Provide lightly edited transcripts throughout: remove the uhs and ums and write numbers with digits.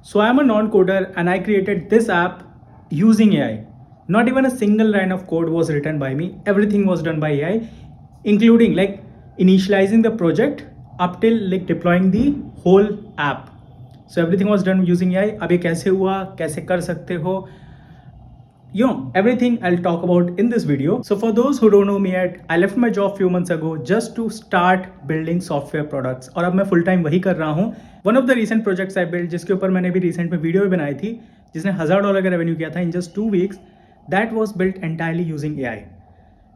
So I am a non-coder and I created this app using AI. Not even a single line of code was written by me. Everything was done by AI, including like initializing the project up till like deploying the whole app. So everything was done using AI. अब ये कैसे हुआ, कैसे कर सकते हो, everything I'll talk about in this video. So for those who don't know me yet, I left my job few months ago just to start building software products और अब मैं full time वही कर रहा हूँ. One of the recent projects I built जिसके ऊपर मैंने भी recent में वीडियो भी बनाई थी जिसने $1000 का रेवेन्यू किया था in just 2 weeks, that was built entirely using AI.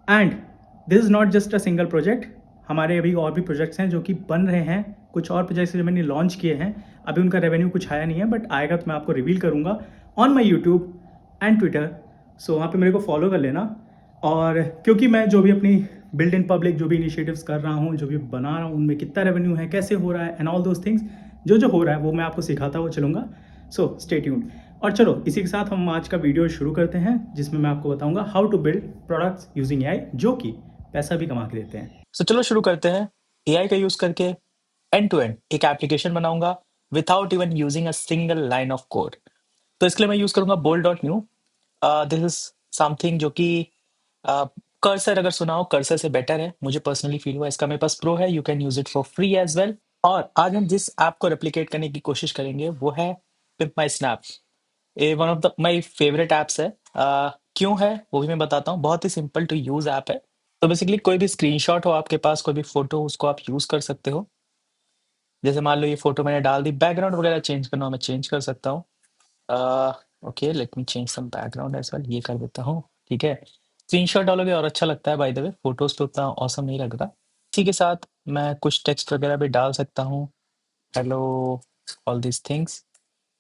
And this is not just a single project. हमारे अभी और भी प्रोजेक्ट्स हैं जो कि बन रहे हैं. कुछ और प्रोजेक्ट्स जो मैंने लॉन्च किए हैं, अभी उनका रेवेन्यू कुछ आया नहीं है, बट आएगा तो मैं आपको रिवील करूँगा on my YouTube and Twitter. So वहाँ पे मेरे को फॉलो कर लेना. और क्योंकि मैं जो भी अपनी बिल्ड इन पब्लिक जो भी इनिशिएटिव्स कर रहा हूँ, जो भी बना रहा हूँ, उनमें कितना रेवेन्यू है, कैसे हो रहा है एंड ऑल दोज थिंग्स, जो जो हो रहा है वो मैं आपको सिखाता हुआ चलूँगा. So stay tuned. और चलो इसी के साथ हम आज का वीडियो शुरू करते हैं जिसमें मैं आपको बताऊंगा how to build products using AI जो कि पैसा भी कमा के देते हैं. सो चलो शुरू करते हैं. एआई का यूज करके एंड टू एंड एक एप्लीकेशन बनाऊंगा without even using a single line of code. तो इसके लिए मैं यूज करूंगा bold dot new. This is something जो कि कर्सर अगर सुना हो, कर्सर से बेटर है, मुझे पर्सनली फील हुआ. इसका मेरे पास प्रो है, you can use it for free as well. और आज हम जिस ऐप को रेप्लिकेट करने की कोशिश करेंगे वो है पिम्प माई स्नैप. ये one of the my favourite apps है. क्यों है वो भी मैं बताता हूँ. बहुत ही सिंपल टू यूज ऐप है. तो बेसिकली कोई भी स्क्रीनशॉट हो आपके पास, कोई भी फोटो, उसको आप यूज कर सकते हो. जैसे मान लो ये फोटो मैंने डाल दी, बैकग्राउंड वगैरह चेंज करना हो मैं चेंज कर सकता हूँ. Okay, let me change some background as well. ये कर देता हूँ. ठीक है, स्क्रीनशॉट डालोगे और अच्छा लगता है. बाय द वे फोटोज पे उतना औसम नहीं लग रहा. इसी के साथ मैं कुछ टेक्स्ट वगैरह भी डाल सकता हूँ. Hello, all this things.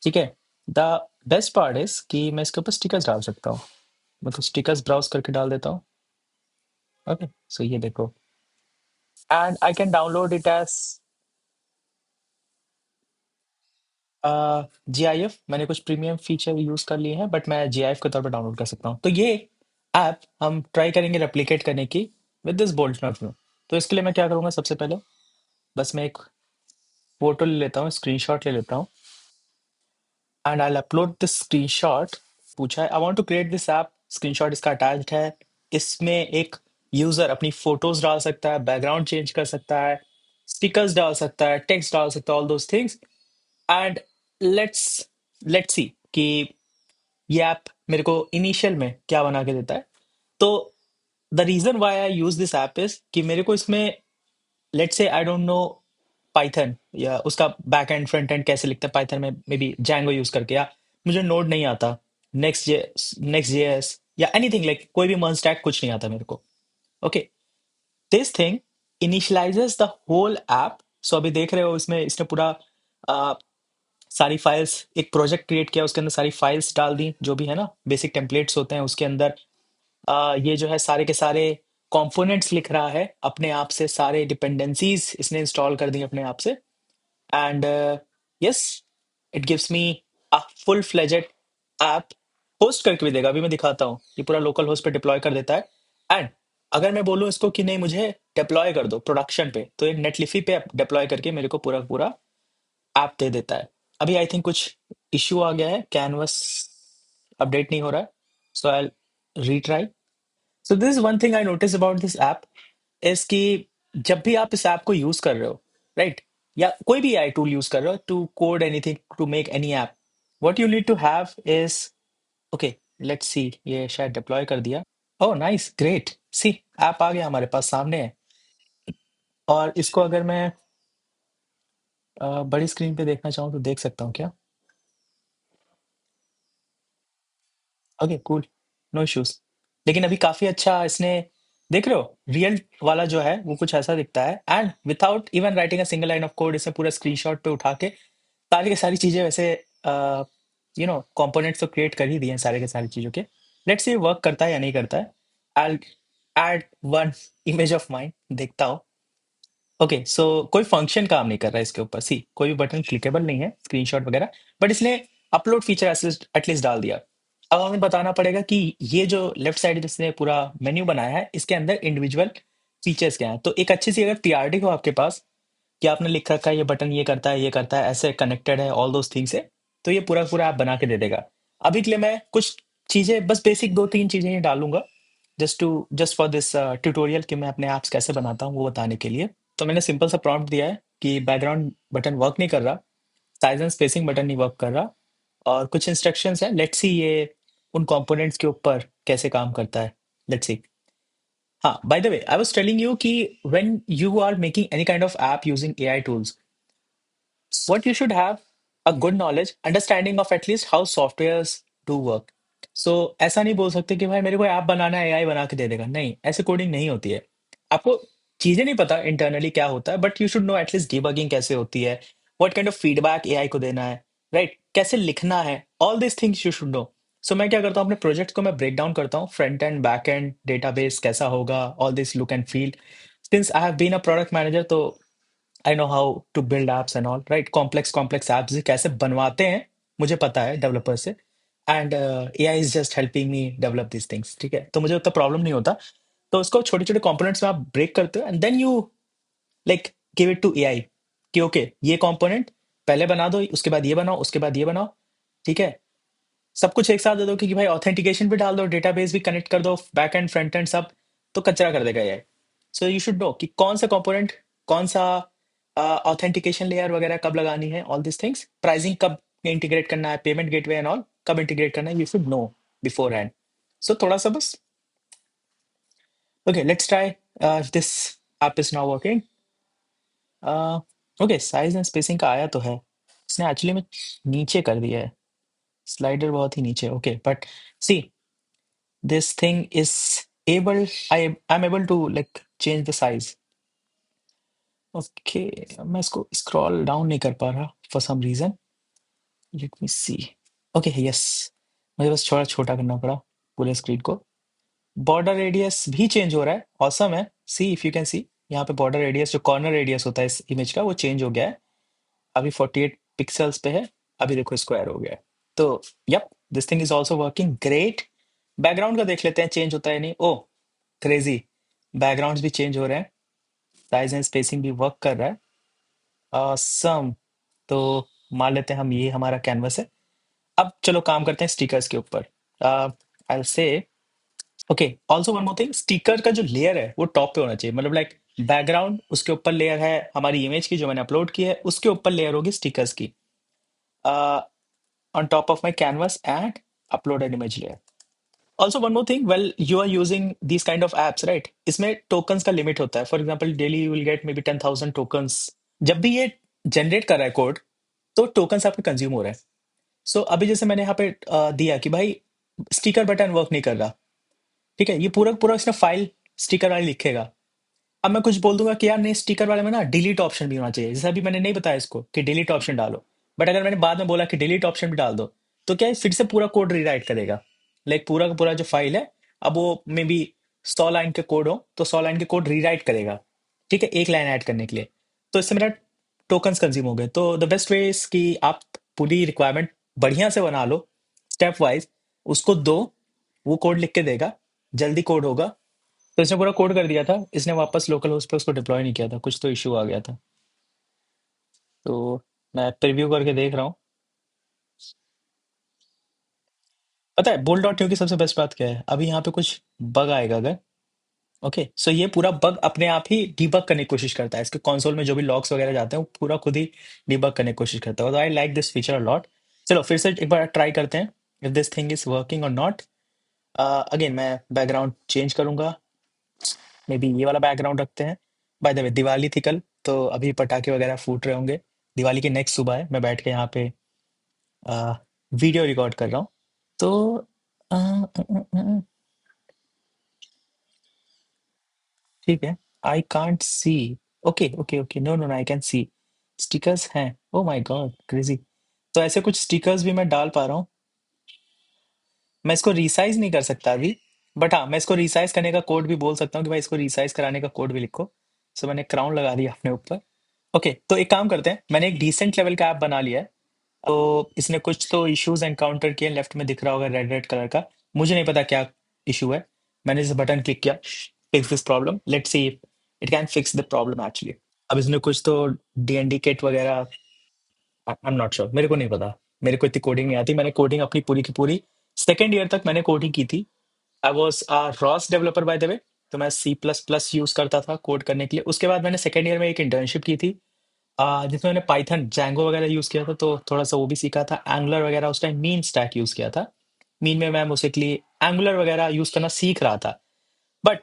ठीक है. द बेस्ट पार्ट इज कि मैं इसके ऊपर स्टिकर्स डाल सकता हूँ. मैं तो स्टिकर्स ब्राउज करके डाल देता हूँ. ओके, सो ये देखो, and I can download it as GIF. मैंने कुछ प्रीमियम फीचर यूज कर लिए हैं, बट मैं GIF के तौर पर डाउनलोड कर सकता हूँ. तो ये ऐप हम ट्राई करेंगे रेप्लिकेट करने की with this bolt not view. तो इसके लिए मैं क्या करूँगा, सबसे पहले बस मैं एक फोटो ले लेता हूँ, स्क्रीनशॉट ले लेता हूँ, and I upload this screenshot. पूछा है I want to create this app, screenshot इसका अटैच्ड है. इसमें एक यूजर अपनी फोटोज डाल सकता है, बैकग्राउंड चेंज कर सकता है, स्टिकर्स डाल सकता है, टेक्स्ट डाल सकता है, all those things. And let's let's see कि ये ऐप मेरे को इनिशियल में क्या बना के देता है. तो the reason why I use this app is कि मेरे को इसमें, let's say I don't know Python या उसका बैक एंड फ्रंट एंड कैसे लिखते हैं पाइथन में, मे बी जैंगो यूज करके, या मुझे नोड नहीं आता, नेक्स्ट जेएस या एनीथिंग लाइक कोई भी मर्ज स्टैक कुछ नहीं आता मेरे को. Okay, this thing initialises the whole app. So अभी देख रहे हो इसमें इसने पूरा सारी फाइल्स, एक प्रोजेक्ट क्रिएट किया, उसके अंदर सारी फाइल्स डाल दी जो भी है ना, बेसिक टेम्पलेट्स होते हैं उसके अंदर. ये जो है सारे के सारे कंपोनेंट्स लिख रहा है अपने आप से, सारे डिपेंडेंसीज इसने इंस्टॉल कर दी अपने आप से. And yes, it gives me a full fledged app. Host करके भी देगा, अभी मैं दिखाता हूँ. ये पूरा लोकल होस्ट पे डिप्लॉय कर देता है. एंड अगर मैं बोलूँ इसको कि नहीं मुझे डिप्लॉय कर दो प्रोडक्शन पे, तो ये नेटलिफी पे डिप्लॉय करके मेरे को पूरा पूरा ऐप दे देता है. अभी आई थिंक कुछ इश्यू आ गया है, कैनवस अपडेट नहीं हो रहा है. So I retry. So this is one thing I notice about this app is कि जब भी आप इस ऐप को यूज कर रहे हो, राइट, या कोई भी आई टूल यूज कर रहे हो to code anything, to make any app, what you need to have is, okay let's see, ये शायद डिप्लॉय कर दिया. Oh nice, great, see app आ गया हमारे पास सामने है. और इसको अगर मैं बड़ी स्क्रीन पे देखना चाहूँ तो देख सकता हूँ क्या? Okay cool, no issues. लेकिन अभी काफी अच्छा इसने, देख रहे हो रियल वाला जो है वो कुछ ऐसा दिखता है. And without even writing a single line of code इसने पूरा स्क्रीनशॉट पे उठा के सारी की सारी चीजें वैसे कंपोनेंट्स तो क्रिएट कर ही दिए हैं सारे के सारी चीजों के. लेट्स सी वर्क करता है या नहीं करता है. I add one image of mine, देखता हूँ. ओके सो कोई फंक्शन काम नहीं कर रहा है इसके ऊपर. सी कोई भी बटन क्लिकेबल नहीं है, स्क्रीनशॉट वगैरह, बट इसने अपलोड फीचर एटलीस्ट डाल दिया. अब हमें बताना पड़ेगा कि ये जो लेफ्ट साइड जिसने पूरा मेन्यू बनाया है इसके अंदर इंडिविजुअल फीचर्स क्या हैं. तो एक अच्छी सी अगर पीआरडी हो आपके पास कि आपने लिख रखा है ये बटन ये करता है, ये करता है, ऐसे कनेक्टेड है, ऑल दोस थिंग्स है, तो ये पूरा पूरा ऐप बना के दे देगा। अभी के लिए मैं कुछ चीजें बस बेसिक 2-3 चीजें ही डालूंगा जस्ट फॉर दिस ट्यूटोरियल कि मैं अपने ऐप्स कैसे बनाता हूँ वो बताने के लिए। तो मैंने सिंपल सा प्रॉम्प्ट दिया है कि बैकग्राउंड बटन वर्क नहीं कर रहा, साइज एंड स्पेसिंग बटन नहीं वर्क कर रहा, और कुछ इंस्ट्रक्शंस हैं। लेट्स सी ये उन कंपोनेंट्स के ऊपर कैसे काम करता है। Let's see. हाँ, by the way I was telling you कि when you are making any kind of app using AI tools, what you should have a good knowledge understanding of at least how softwares do work. So ऐसा नहीं बोल सकते कि भाई मेरे को app बनाना है एआई बना के दे देगा, नहीं, ऐसे कोडिंग नहीं होती है। आपको चीजें नहीं पता इंटरनली क्या होता है, but you should know at least debugging कैसे होती है, what kind of feedback AI को देना है, राइट, कैसे लिखना है, all this things you should know. So मैं क्या करता हूँ, अपने प्रोजेक्ट को मैं ब्रेक डाउन करता हूँ, front end back end database कैसा होगा, all this look and feel. Since I have been a product manager, तो I know how to build apps and all, right, complex complex apps कैसे बनवाते हैं मुझे पता है डेवलपर से। And AI is just helping me develop this things, ठीक है, तो मुझे उतना प्रॉब्लम नहीं होता। तो उसको छोटे छोटे कंपोनेंट्स में आप ब्रेक करते हो and then you like give it to AI कि ओके ये कंपोनेंट पहले बना दो, उसके बाद ये बनाओ, उसके बाद ये बनाओ, ठीक है। सब कुछ एक साथ दे दो कि भाई ऑथेंटिकेशन भी डाल दो, डेटाबेस भी कनेक्ट कर दो, बैक एंड फ्रंट एंड सब, तो कचरा कर देगा ये। सो यू शुड नो कि कौन सा कंपोनेंट, कौन सा ऑथेंटिकेशन लेयर वगैरह कब लगानी है, ऑल दिस थिंग्स, प्राइसिंग कब इंटीग्रेट करना है, पेमेंट गेटवे एंड ऑल कब इंटीग्रेट करना है, you should know beforehand. So थोड़ा सा बस। Okay, let's try this app is now working. Okay, size and spacing का आया तो है, इसने एक्चुअली में नीचे कर दिया है, स्लाइडर बहुत ही नीचे। Okay, but see this thing is able, I'm able to like change the size. Okay, मैं इसको scroll down नहीं कर पा रहा for some reason. Let me see. Okay, yes, मुझे बस थोड़ा छोटा करना पड़ा पूरे स्क्रीन को। बॉर्डर रेडियस भी चेंज हो रहा है, ऑसम है। See if you can see, यहाँ पे बॉर्डर रेडियस जो कॉर्नर रेडियस होता है इस इमेज का वो चेंज हो गया है। अभी 48 पिक्सल्स पे है, अभी देखो स्क्वायर हो गया है। तो yup, this thing is also working great. Background का देख लेते हैं चेंज होता है नहीं। ओ क्रेजी, बैकग्राउंड्स भी चेंज हो रहे हैं, साइज एंड स्पेसिंग भी वर्क कर रहा है। सम, तो मान लेते हैं हम ये हमारा कैनवस है। अब चलो काम करते हैं स्टिकर्स के ऊपर। आई से okay, also one more thing, sticker का जो लेयर है वो टॉप पे होना चाहिए, मतलब लाइक बैकग्राउंड, उसके ऊपर लेयर है हमारी इमेज की जो मैंने अपलोड की है, उसके ऊपर लेयर होगी स्टिकर्स की, on top of my canvas and upload an image layer. Also one more thing, well you are using these kind of apps, right, इसमें tokens का limit होता है। For example daily you will get maybe 10,000 tokens। जब भी ये generate कर रहा है कोड, तो tokens आपके consume हो रहे हैं। So अभी जैसे मैंने यहाँ पे दिया कि भाई स्टिकर बटन वर्क नहीं कर रहा, ठीक है, ये पूरा पूरा इसने फाइल स्टिकर वाली लिखेगा। अब मैं कुछ बोल दूंगा कि यार नहीं, स्टिकर वाले में ना डिलीट ऑप्शन भी होना चाहिए, जैसे अभी मैंने नहीं बताया इसको कि डिलीट ऑप्शन डालो, बट अगर मैंने बाद में बोला कि डिलीट ऑप्शन भी डाल दो, तो क्या है, फिर से पूरा कोड रीराइट करेगा। लाइक पूरा का पूरा जो फाइल है, अब वो मे बी 100 लाइन के कोड हो तो 100 लाइन के कोड रीराइट करेगा, ठीक है, एक लाइन ऐड करने के लिए। तो इससे मेरा टोकन्स कंज्यूम हो गए। तो द बेस्ट वे इज कि आप पूरी रिक्वायरमेंट बढ़िया से बना लो, स्टेप वाइज उसको दो, वो कोड लिख के देगा, जल्दी कोड होगा। तो इसने पूरा कोड कर दिया था, इसने वापस लोकल होस्ट पे उसको डिप्लॉय नहीं किया था, कुछ तो इशू आ गया था। तो मैं प्रीव्यू करके देख रहा हूँ। पता है बोल्ड डॉट न्यू की सबसे बेस्ट बात क्या है, अभी यहाँ पे कुछ बग आएगा अगर, ओके, सो ये पूरा बग अपने आप ही डीबग करने की कोशिश करता है, इसके कंसोल में जो भी लॉग्स वगैरह जाते हैं वो पूरा खुद ही डीबग करने की कोशिश करता है। तो I like this feature a lot. चलो फिर से एक बार ट्राई करते हैं if this thing is working और नॉट। अगेन मैं बैकग्राउंड चेंज करूंगा, मे बी ये वाला बैकग्राउंड रखते हैं। बाय द वे दिवाली थी कल, तो अभी पटाखे वगैरह फूट रहे होंगे। दिवाली की नेक्स्ट सुबह है, मैं बैठ के यहाँ पे वीडियो रिकॉर्ड कर रहा हूँ। तो ठीक है, I can't see. Okay okay okay, no no I can see stickers हैं। Oh my god crazy. तो ऐसे कुछ स्टिकर्स भी मैं डाल पा रहा हूँ। मैं इसको रिसाइज नहीं कर सकता अभी, बट हाँ मैं इसको रिसाइज करने का कोड भी बोल सकता हूँ कि भाई इसको रिसाइज कराने का कोड भी लिखो। सो मैंने क्राउन लगा दिया अपने ऊपर। ओके, तो एक काम करते हैं, मैंने एक डिसेंट लेवल का ऐप बना लिया है। तो इसने कुछ तो इश्यूज एनकाउंटर किए, लेफ्ट में दिख रहा होगा रेड रेड कलर का, मुझे नहीं पता क्या इशू है। मैंने इस बटन क्लिक किया, fix this problem, let's see if it can fix the problem actually. अब इसने कुछ तो डीएनडी किट वगैरह, आई एम नॉट श्योर, मेरे को नहीं पता। मेरे को इतनी कोडिंग नहीं आती। मैंने कोडिंग अपनी पूरी की पूरी सेकंड ईयर तक मैंने कोडिंग की थी। I was a Ross developer bye the वे। तो मैं सी प्लस प्लस यूज करता था कोड करने के लिए। उसके बाद मैंने सेकंड ईयर में एक इंटर्नशिप की थी, जिसमें मैंने पाइथन जैंगो वगैरह यूज किया था, तो थोड़ा सा वो भी सीखा था। एंगुलर वगैरह उस टाइम मीन स्टैक यूज किया था। मीन में मैं बेसिकली एंगुलर वगैरह यूज करना सीख रहा था। बट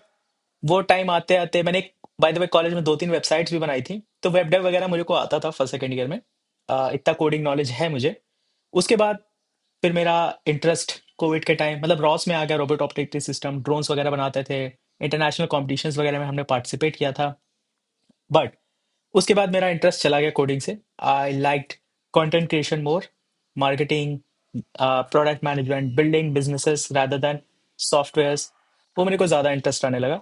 वो टाइम आते आते मैंने, बाय द वे, कॉलेज में 2-3 वेबसाइट्स भी बनाई थी। तो वेब डेव वगैरह मुझे को आता था फर्स्ट सेकंड ईयर में। इतना कोडिंग नॉलेज है मुझे। उसके बाद फिर मेरा इंटरेस्ट कोविड के टाइम मतलब रॉस में आ गया। रोबोट ऑपरेटिंग सिस्टम, ड्रोन्स वगैरह बनाते थे। इंटरनेशनल कॉम्पिटिशन्स वगैरह में हमने पार्टिसिपेट किया था। बट उसके बाद मेरा इंटरेस्ट चला गया कोडिंग से। I liked content creation more, marketing, product management, building businesses rather than softwares. वो मेरे को ज़्यादा इंटरेस्ट आने लगा।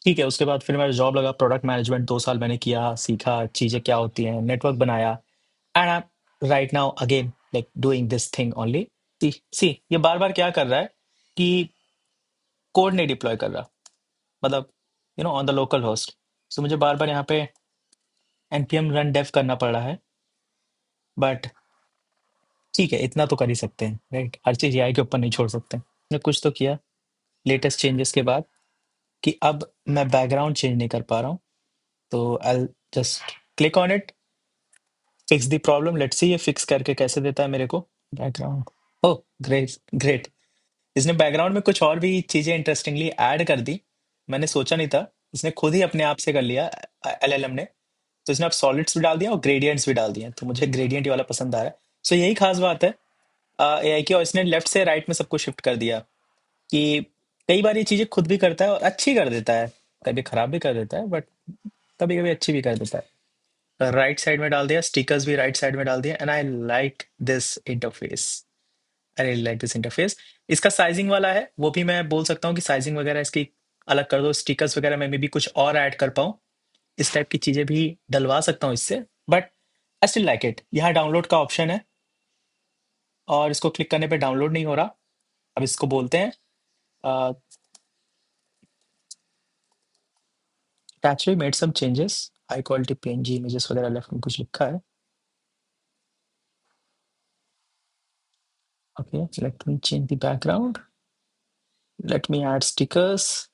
ठीक है, उसके बाद फिर मेरा जॉब लगा प्रोडक्ट मैनेजमेंट। 2 साल मैंने किया, सीखा चीज़ें क्या होती हैं, नेटवर्क बनाया। And I am right now again like doing this thing only. See see ये बार बार क्या कर रहा है कि कोड नहीं डिप्लॉय कर रहा, मतलब ऑन द लोकल होस्ट। सो मुझे बार बार यहाँ पे npm रन डेव करना पड़ रहा है। बट ठीक है, इतना तो कर ही सकते हैं, राइट? हर चीज़ एआई के ऊपर नहीं छोड़ सकते। मैंने कुछ तो किया लेटेस्ट चेंजेस के बाद कि अब मैं बैकग्राउंड चेंज नहीं कर पा रहा हूँ। तो I just click on it, fix the problem. Let's see ये फिक्स करके कैसे देता है मेरे को बैकग्राउंड। Oh great great. इसने बैकग्राउंड में कुछ और भी चीजें इंटरेस्टिंगली ऐड कर दी। मैंने सोचा नहीं था, इसने खुद ही अपने आप से कर लिया एलएलएम ने। तो इसने अब सॉलिड्स भी डाल दिया और ग्रेडियंट्स भी डाल दिए, तो मुझे ग्रेडियंट वाला पसंद आ रहा है। सो यही खास बात है एआई की। और इसने लेफ्ट से राइट में सबको शिफ्ट कर दिया कि कई बार ये चीजें खुद भी करता है और अच्छी कर देता है। कभी खराब भी कर देता है, बट कभी कभी अच्छी भी कर देता है। राइट साइड में डाल दिया, स्टिकर्स भी राइट साइड में डाल दिया। And I like this interface, I really like this interface. इसका साइजिंग वाला है, वो भी मैं बोल सकता हूँ कि साइजिंग वगैरह इसकी अलग कर दो। स्टिकर्स वगैरह में भी कुछ और ऐड कर पाऊँ, इस टाइप की चीजें भी डलवा सकता हूँ इससे। But I still like it. यहाँ डाउनलोड का ऑप्शन है और इसको क्लिक करने पे डाउनलोड नहीं हो रहा। अब इसको बोलते हैं actually made some changes, high quality PNG images वगैरह लेफ्ट में कुछ लिखा है। Okay, let me change the background, let me add stickers.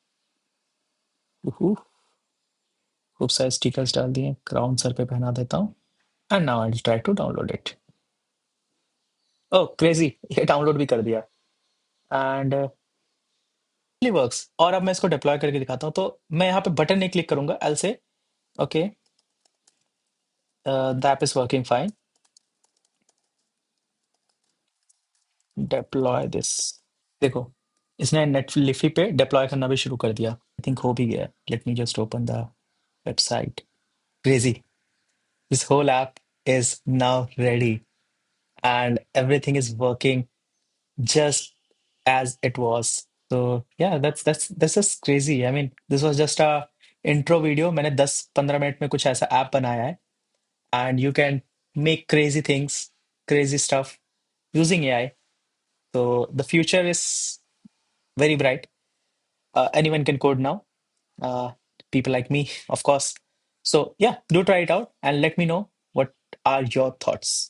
खूब सारे स्टिकर्स डाल दिए, क्राउन सर पे पहना देता हूँ। And now I will try to download it. Oh crazy, ये डाउनलोड भी कर दिया एंड वर्क्स। और अब मैं इसको डिप्लॉय करके दिखाता हूँ। तो मैं यहाँ पे बटन नहीं क्लिक करूंगा, एल से okay the app is working fine, deploy this. देखो, इसने नेटलिफी पे डिप्लॉय करना भी शुरू कर दिया। आई थिंक हो भी गया। Let me just open the website. Crazy, this whole app is now ready and everything is working just as it was. So yeah, that's just crazy. I mean, this was just a intro video. मैंने 10-15 minute में कुछ ऐसा app बनाया है and you can make crazy things, crazy stuff using AI. So the future is very bright. Anyone can code now. Uh, People like me, of course. So yeah, do try it out and let me know what are your thoughts.